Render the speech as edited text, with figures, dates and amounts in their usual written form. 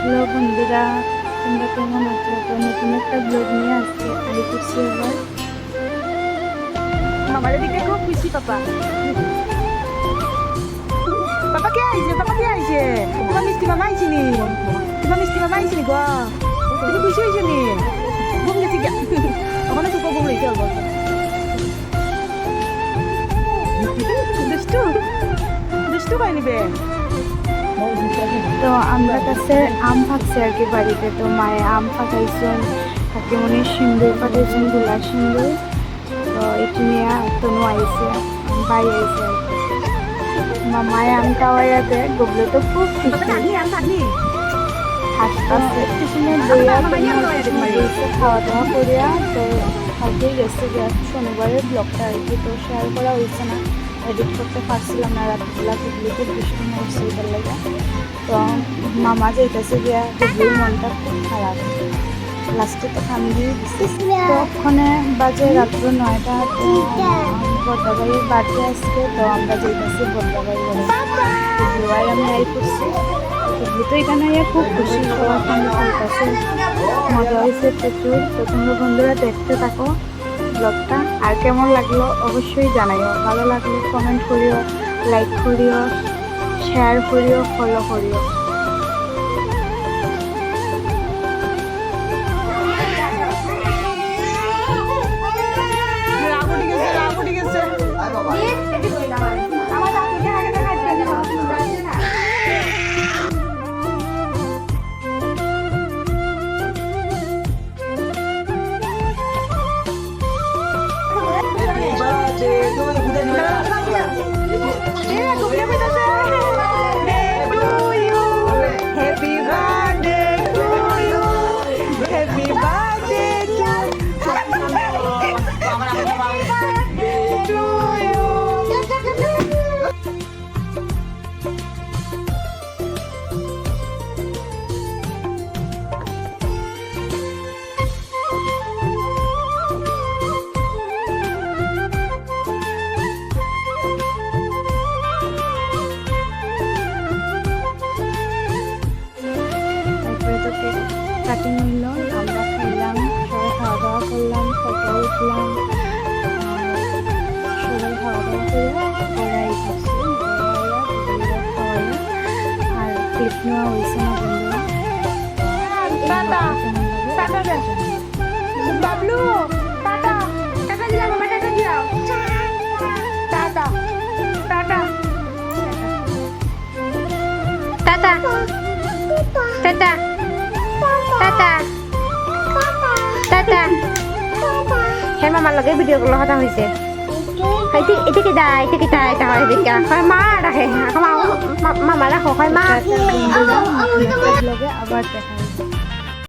Hello বন্ধুরা, তোমরা কেমন আছো? তো নতুন একটা ব্লগ নিয়ে আসছে আমি করছি এবার। মামার দিকে খুব খুশি পাপা। পাপা কে আইছে? পাপা কে আইছে? তোমার মিষ্টি মামা আইছে নি? তোমার মিষ্টি মামা আইছে নি গো? তুমি খুশি হয়েছো নি? ঘুম গেছি গা। ওখানে সুপা ঘুম রয়েছে অল্প। দুষ্টু দুষ্টু পাই নিবে। তো আমরা কাছে আম পাকছে আর কি বাড়িতে। তো মায়ে আম পাকাইছেন, কাকিমনি সিন্দুর পাঠাইছেন, গোলা সিন্দুর। তো এটি নিয়ে তনু আইছে, ভাই আইছে আর কি। মামায় আম খাওয়াইয়াতে গোবলে তো খুব খুশি, হাসপাতাল স্টেশনে বইয়া খাওয়া দাওয়া করিয়া তো কালকে গেছে যে শনিবারের ব্লগটা আর কি। তো শেয়ার করা হয়েছে না, এডিট করতে পারছিলাম না, রাত্রিবেলা গুগলিতে বৃষ্টি হয়েছে এটার লাগে। তো মামা যাইতেছে গিয়া গুগলির মনটা খুব খারাপ, লাস্টে তো কান্দি দিচ্ছে। তো ওখানে বাজে রাত্র 9টা। তো বর্দাবাড়ির বাড়িতে আসছে, তো আমরা যাইতেছি বর্দাবাড়ি বাড়ি। আমি আই করছি তো এখানে খুব খুশি, সবার সঙ্গে চলতেছে, মজা হয়েছে প্রচুর। তো তোমরা বন্ধুরা দেখতে থাকো ব্লগটা, আর কেমন লাগলো অবশ্যই জানাইও। ভালো লাগলে কমেন্ট করিও, লাইক করিও, শেয়ার করিও, ফলো করিও। কাটিং হইল, আমরা খাইলাম, সবাই খাওয়া দাওয়া করলাম, ফটো উঠলাম, সবাই খাওয়া দাওয়া করে ওরাই খাচ্ছি খাওয়াইয়া। আর ক্লিপ নেওয়া হয়েছে না বন্ধুরা। বাবলু টাটা টাটা দিলাম, মামা টাটা দিলাম, tata tata tata tata tata tata. হ্যাঁ মামার লগে ভিডিও কল কথা হয়েছে। এটা কি দা, এটা কি দা, এটা হয় দেখা হয় মা রাখে মামা রাখো হয় মা। ব্লগে আবার দেখা